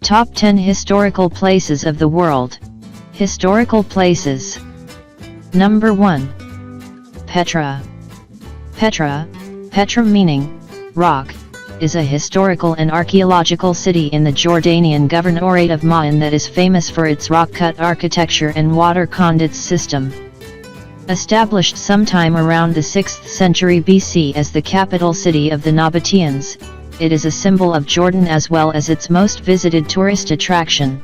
Top 10 Historical Places of the World. Historical Places. Number 1. Petra. Petra meaning rock, is a historical and archaeological city in the Jordanian governorate of Ma'an that is famous for its rock-cut architecture and water conduits system. Established sometime around the 6th century BC as the capital city of the Nabateans, it is a symbol of Jordan as well as its most visited tourist attraction.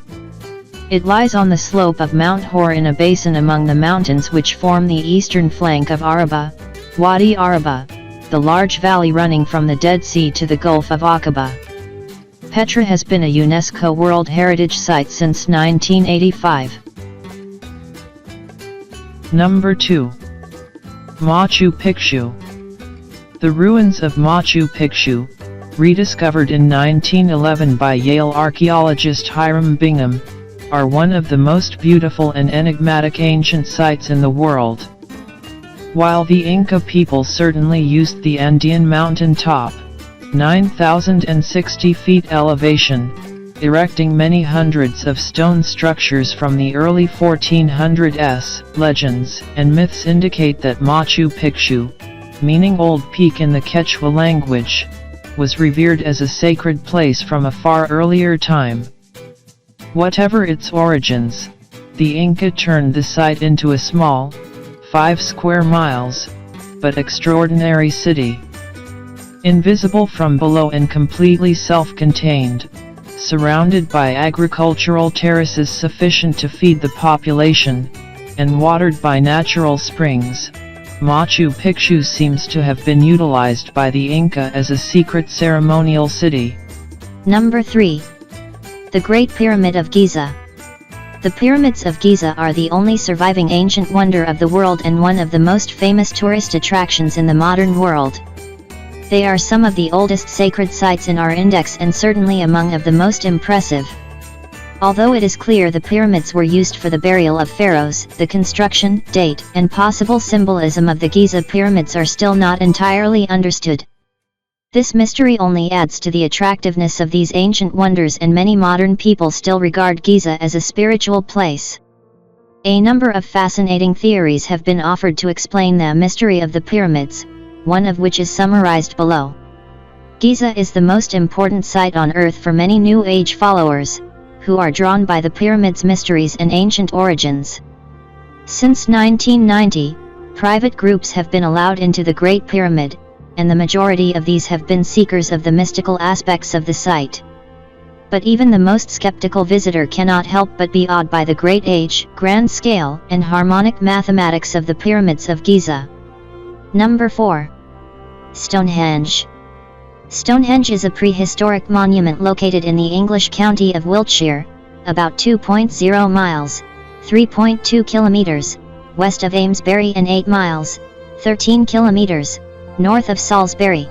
It lies on the slope of Mount Hor in a basin among the mountains which form the eastern flank of Araba, Wadi Araba, the large valley running from the Dead Sea to the Gulf of Aqaba. Petra has been a UNESCO World Heritage Site since 1985. Number 2. Machu Picchu. The ruins of Machu Picchu, rediscovered in 1911 by Yale archaeologist Hiram Bingham, are one of the most beautiful and enigmatic ancient sites in the world. While the Inca people certainly used the Andean mountain top, 9,060 feet elevation, erecting many hundreds of stone structures from the early 1400s, legends and myths indicate that Machu Picchu, meaning Old Peak in the Quechua language, was revered as a sacred place from a far earlier time. Whatever its origins, the Inca turned the site into a small, 5 square miles, but extraordinary city. Invisible from below and completely self-contained, surrounded by agricultural terraces sufficient to feed the population, and watered by natural springs, Machu Picchu seems to have been utilized by the Inca as a secret ceremonial city. Number 3. The Great Pyramid of Giza. The Pyramids of Giza are the only surviving ancient wonder of the world and one of the most famous tourist attractions in the modern world. They are some of the oldest sacred sites in our index and certainly among of the most impressive. Although it is clear the pyramids were used for the burial of pharaohs, the construction, date, and possible symbolism of the Giza pyramids are still not entirely understood. This mystery only adds to the attractiveness of these ancient wonders, and many modern people still regard Giza as a spiritual place. A number of fascinating theories have been offered to explain the mystery of the pyramids, one of which is summarized below. Giza is the most important site on Earth for many New Age followers, who are drawn by the pyramids' mysteries and ancient origins. Since 1990, private groups have been allowed into the Great Pyramid, and the majority of these have been seekers of the mystical aspects of the site. But even the most skeptical visitor cannot help but be awed by the great age, grand scale, and harmonic mathematics of the pyramids of Giza. Number 4. Stonehenge. Stonehenge is a prehistoric monument located in the English county of Wiltshire, about 2.0 miles, 3.2 kilometers, west of Amesbury and 8 miles, 13 kilometers, north of Salisbury.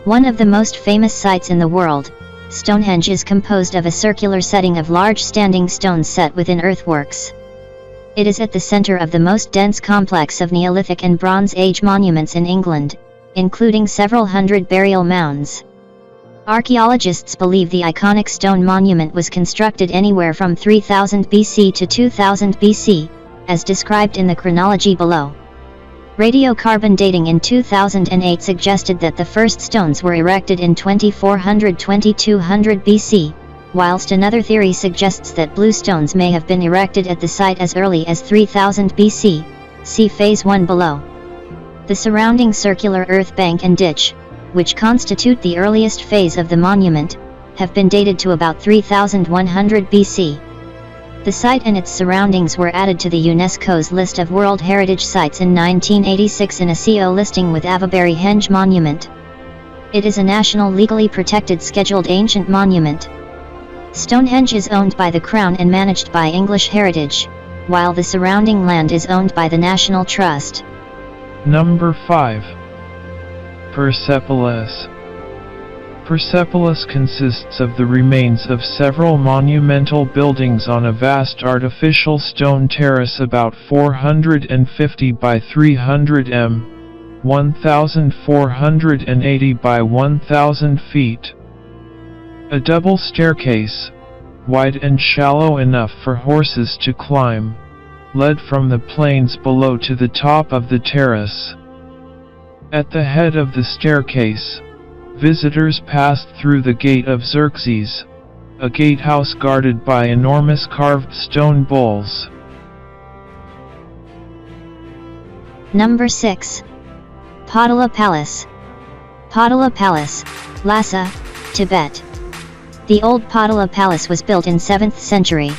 One of the most famous sites in the world, Stonehenge is composed of a circular setting of large standing stones set within earthworks. It is at the center of the most dense complex of Neolithic and Bronze Age monuments in England, including several hundred burial mounds. Archaeologists believe the iconic stone monument was constructed anywhere from 3000 BC to 2000 BC, as described in the chronology below. Radiocarbon dating in 2008 suggested that the first stones were erected in 2400–2200 BC, whilst another theory suggests that blue stones may have been erected at the site as early as 3000 BC, see Phase 1 below. The surrounding circular earth bank and ditch, which constitute the earliest phase of the monument, have been dated to about 3100 BC. The site and its surroundings were added to the UNESCO's list of World Heritage Sites in 1986 in a CO listing with Avebury Henge Monument. It is a national legally protected scheduled ancient monument. Stonehenge is owned by the Crown and managed by English Heritage, while the surrounding land is owned by the National Trust. Number 5. Persepolis. Persepolis consists of the remains of several monumental buildings on a vast artificial stone terrace about 450 by 300 m, 1,480 by 1,000 feet. A double staircase, wide and shallow enough for horses to climb, led from the plains below to the top of the terrace. At the head of the staircase, visitors passed through the Gate of Xerxes, a gatehouse guarded by enormous carved stone bulls. Number 6. Potala Palace. Potala Palace, Lhasa, Tibet. The old Potala Palace was built in 7th century.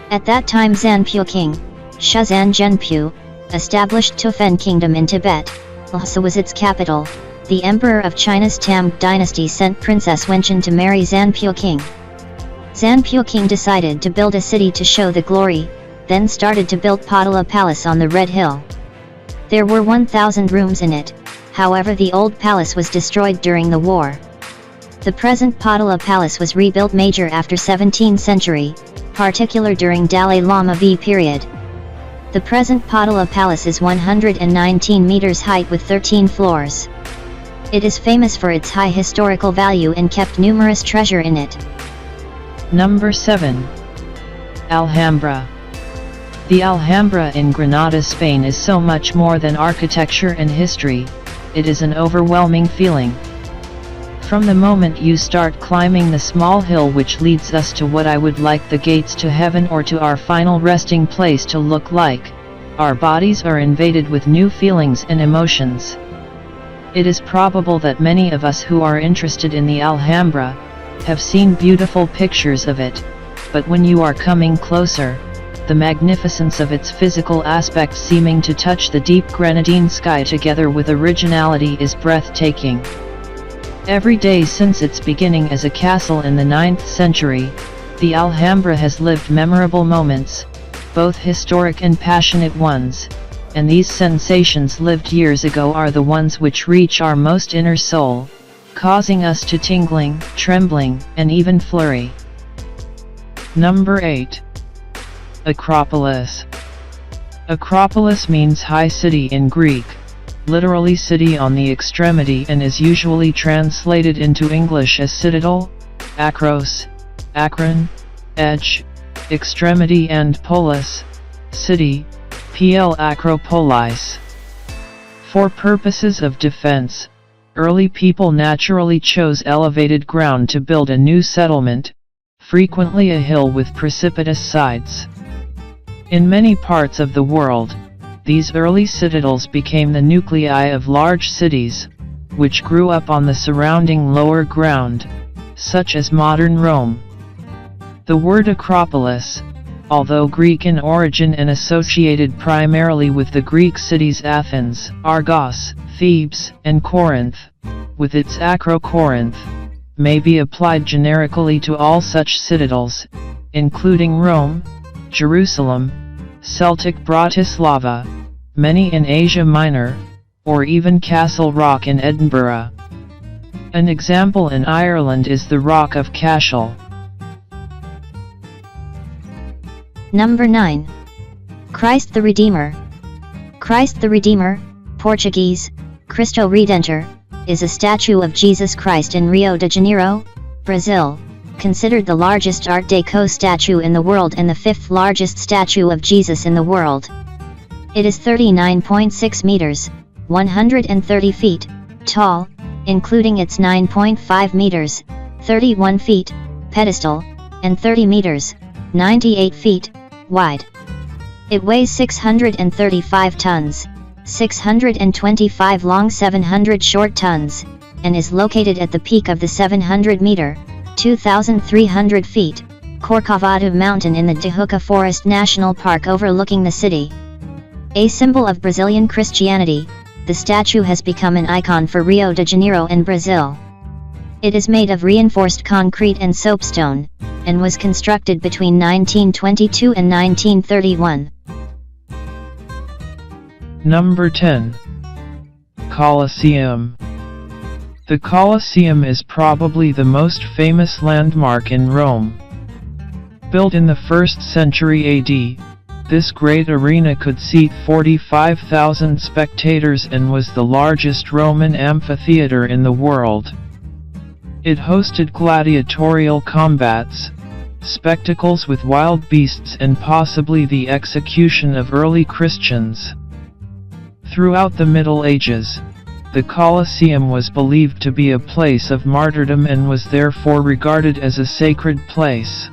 At that time Zanpu King, Shuzan Genpu, established Tufen Kingdom in Tibet. Lhasa was its capital. The Emperor of China's Tang dynasty sent Princess Wenchen to marry Zanpu King. Zanpu King decided to build a city to show the glory, then started to build Potala Palace on the Red Hill. There were 1,000 rooms in it, however the old palace was destroyed during the war. The present Potala Palace was rebuilt major after 17th century, particular during Dalai Lama V period. The present Potala Palace is 119 meters height with 13 floors. It is famous for its high historical value and kept numerous treasure in it. Number 7. Alhambra. The Alhambra in Granada, Spain is so much more than architecture and history, it is an overwhelming feeling. From the moment you start climbing the small hill which leads us to what I would like the gates to heaven or to our final resting place to look like, our bodies are invaded with new feelings and emotions. It is probable that many of us who are interested in the Alhambra have seen beautiful pictures of it, but when you are coming closer, the magnificence of its physical aspect seeming to touch the deep grenadine sky together with originality is breathtaking. Every day since its beginning as a castle in the 9th century, the Alhambra has lived memorable moments, both historic and passionate ones, and these sensations lived years ago are the ones which reach our most inner soul, causing us to tingling, trembling, and even flurry. Number 8. Acropolis. Acropolis means high city in Greek, literally city on the extremity, and is usually translated into English as citadel, akros, akron, edge, extremity, and polis, city, pl acropolis. For purposes of defense, early people naturally chose elevated ground to build a new settlement, frequently a hill with precipitous sides. In many parts of the world, these early citadels became the nuclei of large cities, which grew up on the surrounding lower ground, such as modern Rome. The word Acropolis, although Greek in origin and associated primarily with the Greek cities Athens, Argos, Thebes, and Corinth, with its Acro-Corinth, may be applied generically to all such citadels, including Rome, Jerusalem, Celtic Bratislava, many in Asia Minor, or even Castle Rock in Edinburgh. An example in Ireland is the Rock of Cashel. Number 9. Christ the Redeemer. Christ the Redeemer, Portuguese, Cristo Redentor, is a statue of Jesus Christ in Rio de Janeiro, Brazil, considered the largest Art Deco statue in the world and the 5th largest statue of Jesus in the world. It is 39.6 meters, 130 feet, tall, including its 9.5 meters, 31 feet, pedestal, and 30 meters, 98 feet, wide. It weighs 635 tons, 625 long, 700 short tons, and is located at the peak of the 700-meter, 2,300 feet, Corcovado mountain in the Tijuca Forest National Park overlooking the city. A symbol of Brazilian Christianity, the statue has become an icon for Rio de Janeiro and Brazil. It is made of reinforced concrete and soapstone, and was constructed between 1922 and 1931. Number 10. Colosseum. The Colosseum is probably the most famous landmark in Rome. Built in the 1st century AD, this great arena could seat 45,000 spectators and was the largest Roman amphitheater in the world. It hosted gladiatorial combats, spectacles with wild beasts and possibly the execution of early Christians. Throughout the Middle Ages, the Colosseum was believed to be a place of martyrdom and was therefore regarded as a sacred place.